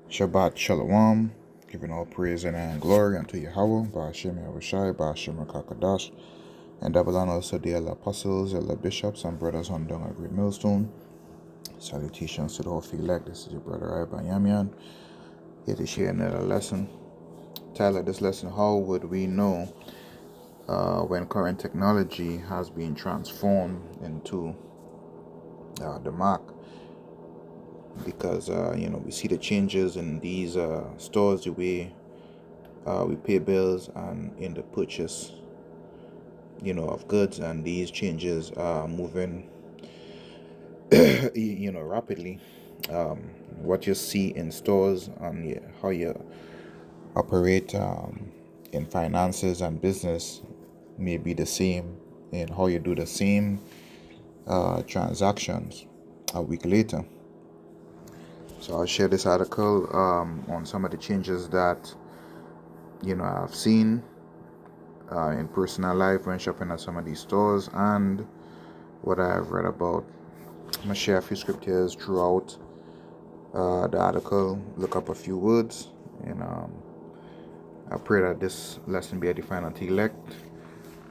Shabbat Shalom, giving all praise and glory unto Yahweh, Ba'ashem Yahushai, Ba'ashem Rakakadash, and double honors to the elder apostles, elder bishops, and brothers on down a great millstone. Salutations to the whole elect. This is your brother Iban Yamian, here to share another lesson. Title of this lesson: How would we know when current technology has been transformed into the mark? Because we see the changes in these stores, the way we pay bills and in the purchase of goods, and these changes are moving rapidly. What you see in stores and how you operate in finances and business may be the same in how you do the same transactions a week later. So I'll share this article on some of the changes that I've seen in personal life when shopping at some of these stores, and what I've read about. I'm gonna share a few scriptures throughout the article, look up a few words, and I pray that this lesson be edifying unto elect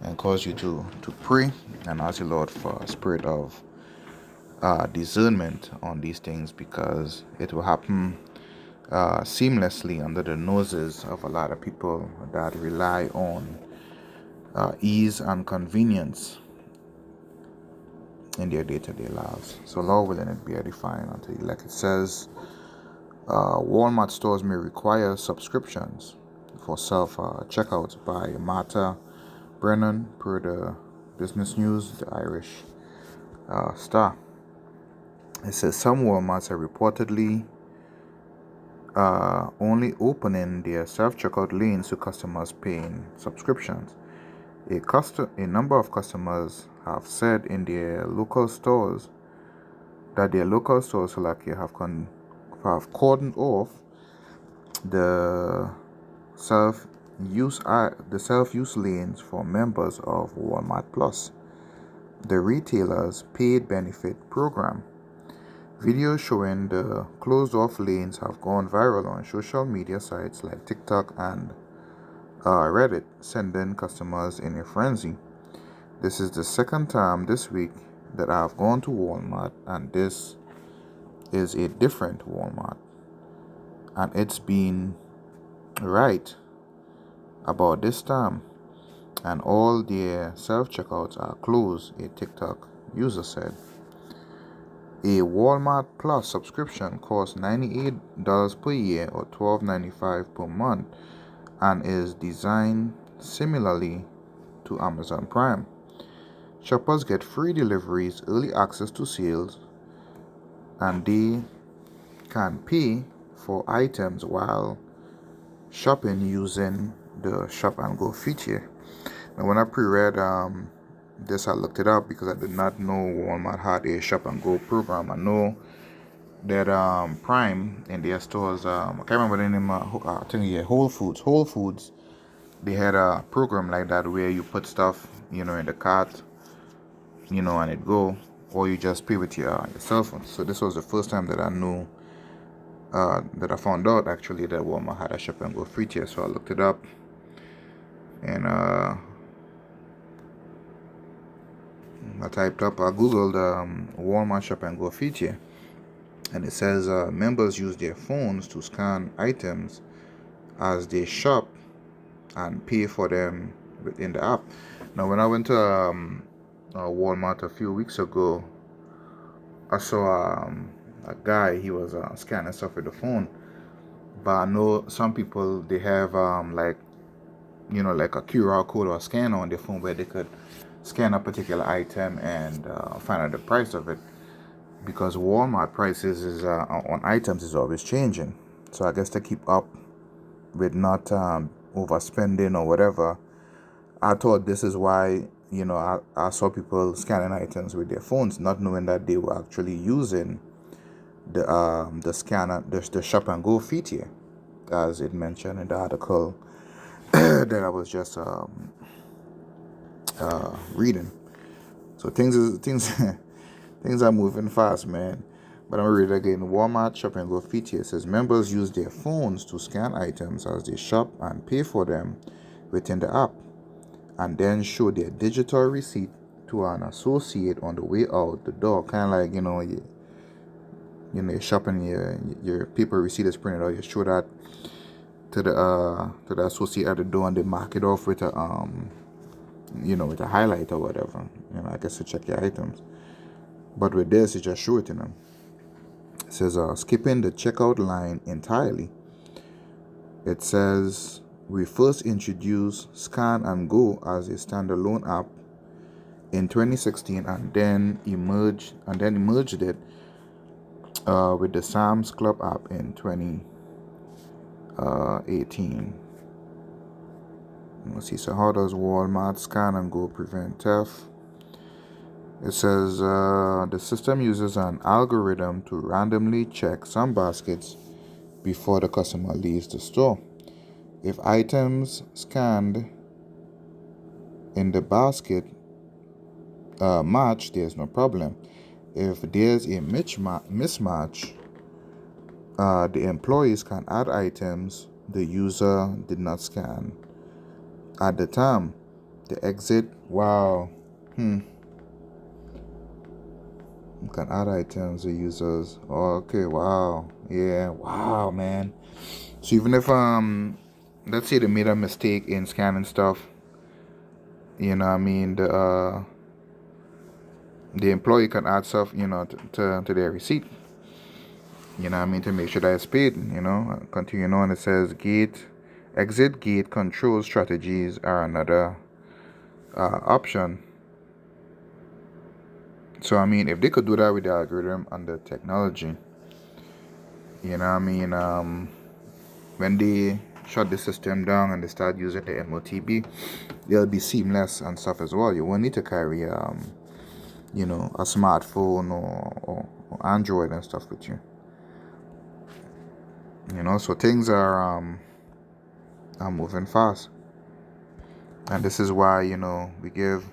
and cause you to pray and ask the Lord for a spirit of discernment on these things, because it will happen seamlessly under the noses of a lot of people that rely on ease and convenience in their day-to-day lives. So Lord willing, it be edifying unto you. Like it says, Walmart stores may require subscriptions for self-checkouts by Martha Brennan, per the Business News, the Irish Star. It says some Walmarts are reportedly only opening their self-checkout lanes to customers paying subscriptions. A number of customers have said in their local stores that their local stores have cordoned off the self-use lanes for members of Walmart Plus, the retailer's paid benefit program. Videos showing the closed-off lanes have gone viral on social media sites like TikTok and Reddit, sending customers in a frenzy. This is the second time this week that I've gone to Walmart, and this is a different Walmart, and it's been right about this time, and all their self-checkouts are closed, a TikTok user said. A Walmart Plus subscription costs $98 per year or $12.95 per month and is designed similarly to Amazon Prime. Shoppers get free deliveries, early access to sales, and they can pay for items while shopping using the Shop and Go feature. Now, when I pre-read this, I looked it up because I did not know Walmart had a Shop and Go program. I know that Prime in their stores, I can't remember the name. I think Whole Foods. They had a program like that where you put stuff, in the cart, and it go, or you just pay with your cell phone. So this was the first time that I knew, that I found out actually that Walmart had a Shop and Go feature. So I looked it up, and I googled Walmart Shop and Go feature, and it says members use their phones to scan items as they shop and pay for them within the app. Now, when I went to Walmart a few weeks ago, I saw a guy. He was scanning stuff with the phone, but I know some people, they have like a QR code or a scanner on their phone where they could scan a particular item and find out the price of it, because Walmart prices is on items is always changing. So I guess to keep up with not overspending or whatever, I thought this is why I saw people scanning items with their phones, not knowing that they were actually using the scanner, the Shop and Go feature, as it mentioned in the article that I was just reading. So things things are moving fast, man. But I'm going to read it again. Walmart Shop and Go feature says members use their phones to scan items as they shop and pay for them within the app, and then show their digital receipt to an associate on the way out the door. Kind of like, you're shopping, your paper receipt is printed out. You show that to the associate at the door, and they mark it off with a with a highlight or whatever. I guess to check your items. But with this, you just show it to them. It says skipping the checkout line entirely. It says we first introduced Scan and Go as a standalone app in 2016, and then merged it with the Sam's Club app in 2018. Let's see. So how does Walmart Scan and Go prevent theft? It says the system uses an algorithm to randomly check some baskets before the customer leaves the store. If items scanned in the basket match, there's no problem. If there's a mismatch, the employees can add items the user did not scan at the time. The exit, wow. You can add items the users. Okay, wow. Yeah, wow, man. So even if let's say they made a mistake in scanning stuff, the employee can add stuff, to their receipt. To make sure that it's paid. Continuing on, it says exit gate control strategies are another option. So if they could do that with the algorithm and the technology, when they shut the system down and they start using the MOTB, they'll be seamless and stuff as well. You won't need to carry a smartphone or Android and stuff with you. So things are moving fast, and this is why we give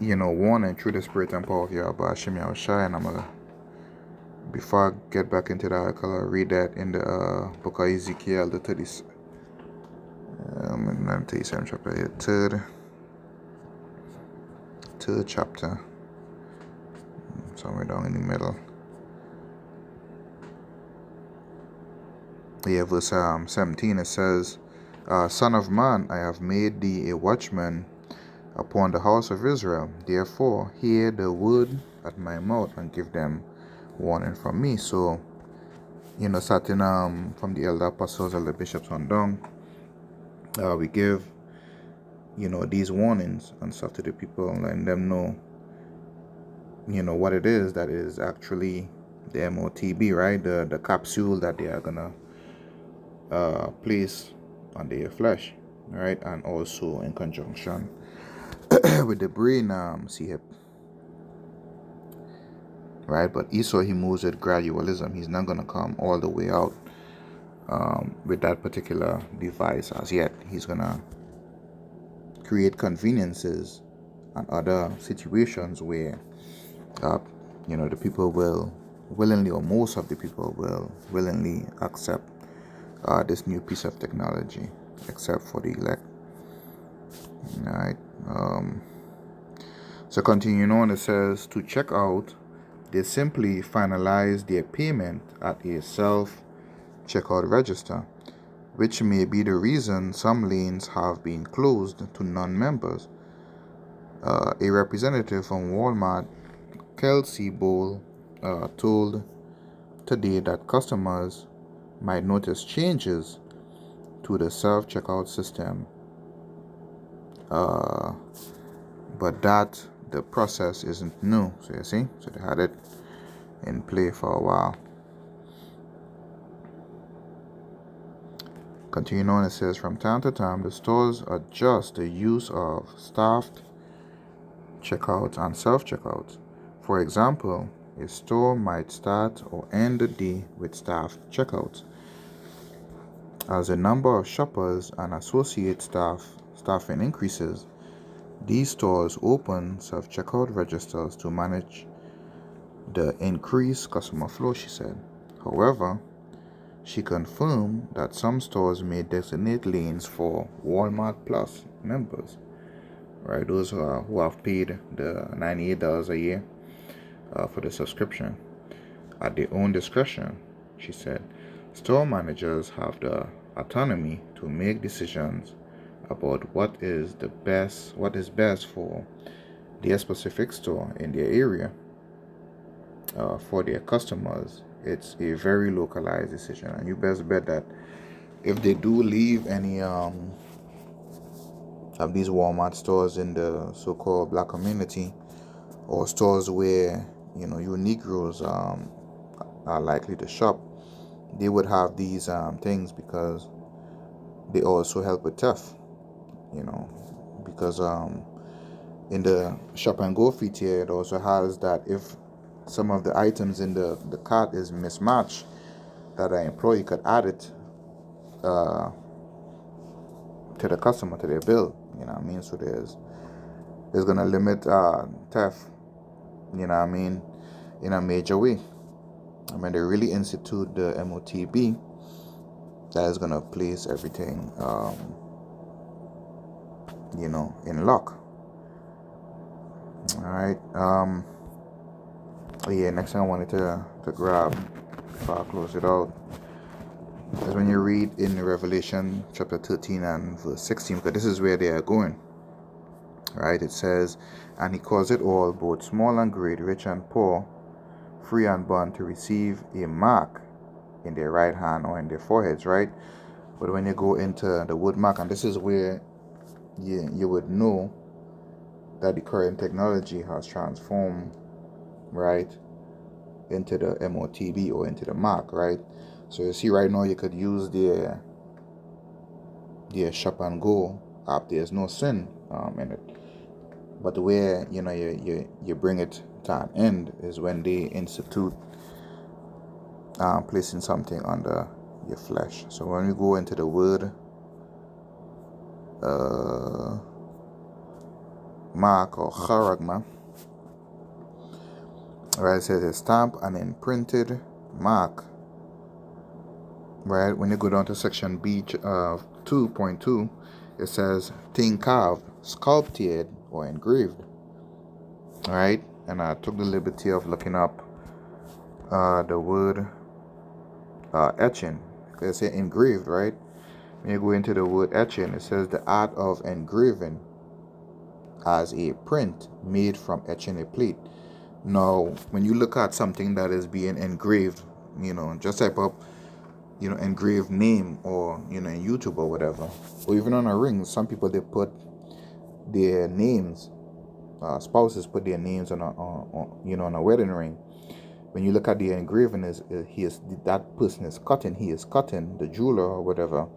warning through the spirit and power of Yahweh Hashem Yahushai. And before I get back into that, I'll read that in the book of Ezekiel, the 37th chapter, third chapter, somewhere down in the middle. Yeah, verse 17, it says, Son of man, I have made thee a watchman upon the house of Israel. Therefore, hear the word at my mouth and give them warning from me. So, starting from the elder apostles, elder bishops on down, we give, these warnings and stuff to the people, and letting them know, what it is that is actually the MOTB, right? The capsule that they are gonna place on their flesh, right? And also in conjunction with the brain CHIP, right? But Esau, he moves with gradualism. He's not gonna come all the way out with that particular device as yet. He's gonna create conveniences and other situations where the people will willingly, or most of the people will willingly accept this new piece of technology, except for the elect. Right. So continuing on, it says to check out, they simply finalize their payment at a self-checkout register, which may be the reason some lanes have been closed to non-members. A representative from Walmart, Kelsey Bowl, told today that customers might notice changes to the self-checkout system, but that the process isn't new. So you see, so they had it in play for a while. Continuing on, it says from time to time the stores adjust the use of staffed checkouts and self-checkouts. For example, a store might start or end the day with staffed checkouts. As the number of shoppers and associate staffing increases, these stores open self-checkout registers to manage the increased customer flow, she said. However, she confirmed that some stores may designate lanes for Walmart Plus members, right? Those who have paid the $98 a year for the subscription at their own discretion, she said. Store managers have the autonomy to make decisions about what is best for their specific store in their area. For their customers, it's a very localized decision, and you best bet that if they do leave any of these Walmart stores in the so-called black community, or stores where you Negroes are likely to shop, they would have these things, because they also help with theft. Because in the shop and go feature, it also has that if some of the items in the cart is mismatched, that an employee could add it to the customer, to their bill. So there's gonna limit theft, in a major way. They really institute the MOTB, that is gonna place everything in lock. All right. Next thing I wanted to grab before I close it out is when you read in Revelation chapter 13 and verse 16, because this is where they are going. Right? It says, "And he calls it all, both small and great, rich and poor, free and bond, to receive a mark in their right hand or in their foreheads," right? But when you go into the word mark, and this is where you would know that the current technology has transformed, right, into the MOTB, or into the mark, right? So you see right now you could use their shop and go app. There's no sin in it. But where you bring it to an end is when they institute placing something under your flesh. So when we go into the word mark, or charagma, right, it says a stamp, an imprinted mark. Right, when you go down to section B 2.2, it says thing carved, sculpted, or engraved. All right, and I took the liberty of looking up the word etching. They say engraved, right? When you go into the word etching, it says the art of engraving as a print made from etching a plate. Now, when you look at something that is being engraved, just type up engraved name, or in YouTube or whatever, or even on a ring. Some people, they put their names, spouses put their names on a wedding ring. When you look at the engraving, that person is cutting. He is cutting, the jeweler or whatever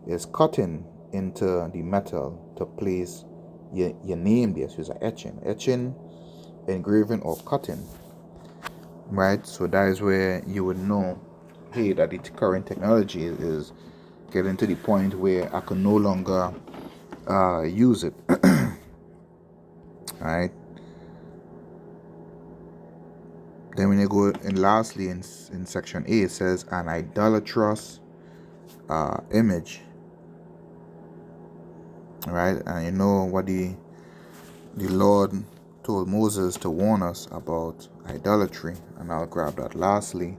is cutting into the metal to place your name there. So it's etching, engraving, or cutting, right? So that is where you would know, hey, that the current technology is getting to the point where I can no longer use it. Right? Then when you go, and lastly in section A, it says an idolatrous image. Right? And you know what the Lord told Moses to warn us about idolatry. And I'll grab that lastly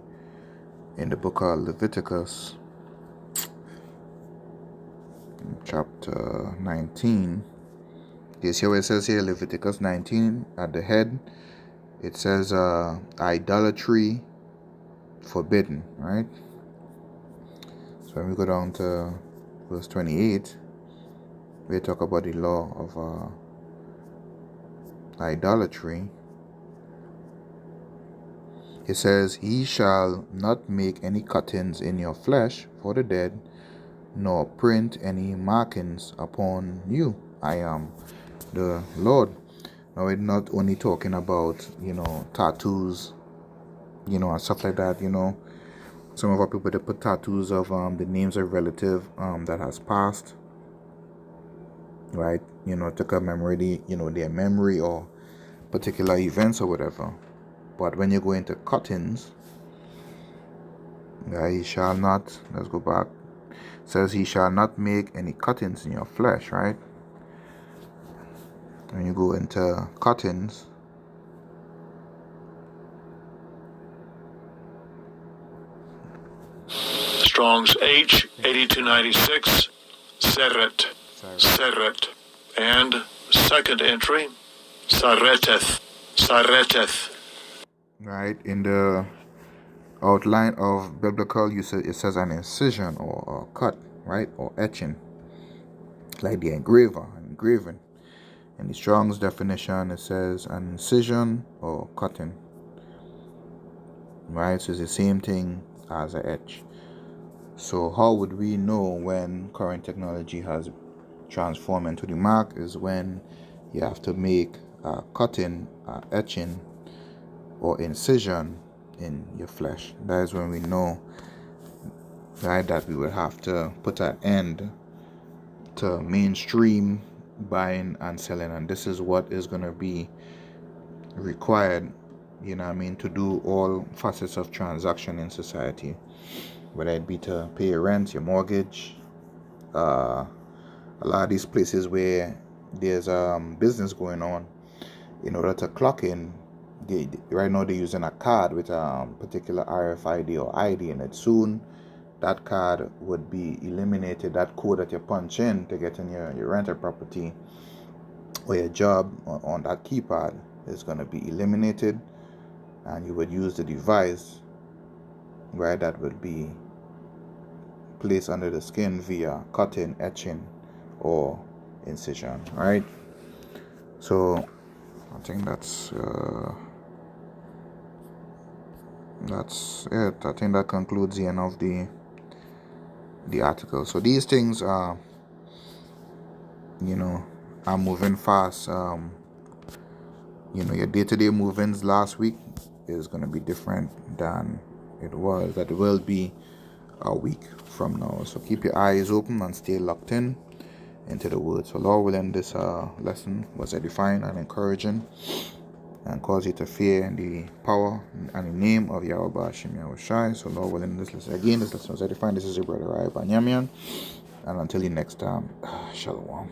in the book of Leviticus chapter 19. You see what it says here, Leviticus 19, at the head, it says idolatry forbidden, right? So when we go down to verse 28, we talk about the law of idolatry. It says, "Ye shall not make any cuttings in your flesh for the dead, nor print any markings upon you. I am the Lord." Now, it's not only talking about, tattoos, and stuff like that. Some of our people, they put tattoos of the names of relative that has passed, right? To commemorate their memory or particular events or whatever. But when you go into cuttings, he shall not, let's go back, says he shall not make any cuttings in your flesh, right? When you go into cuttings, Strong's H8296, Seret, and second entry, Sareteth. Right, in the outline of biblical usage, it says an incision or cut, right, or etching, like the engraving. In the Strong's definition, it says an incision or cutting, right? So it's the same thing as an etch. So how would we know when current technology has transformed into the mark? Is when you have to make a cutting, etching, or incision in your flesh. That is when we know, right, that we will have to put an end to mainstream buying and selling, and this is what is going to be required, to do all facets of transaction in society, whether it be to pay your rent, your mortgage, a lot of these places where there's business going on. In order to clock in, right now they're using a card with a particular RFID or ID in it. Soon that card would be eliminated. That code that you punch in to get in your rental property or your job on that keypad is going to be eliminated, and you would use the device, right, that would be placed under the skin via cutting, etching, or incision, right? So I think that's it. I think that concludes the end of the article. So these things are, are moving fast. Your day-to-day movements last week is going to be different than it will be a week from now. So keep your eyes open and stay locked into the word. So Lord willing, this lesson was edifying and encouraging and cause you to fear in the power and the name of Yahweh Hashem Yahushai. So Lord willing, this lesson was edifying. This is your brother Rai Banyamian, and until the next time, Shalom.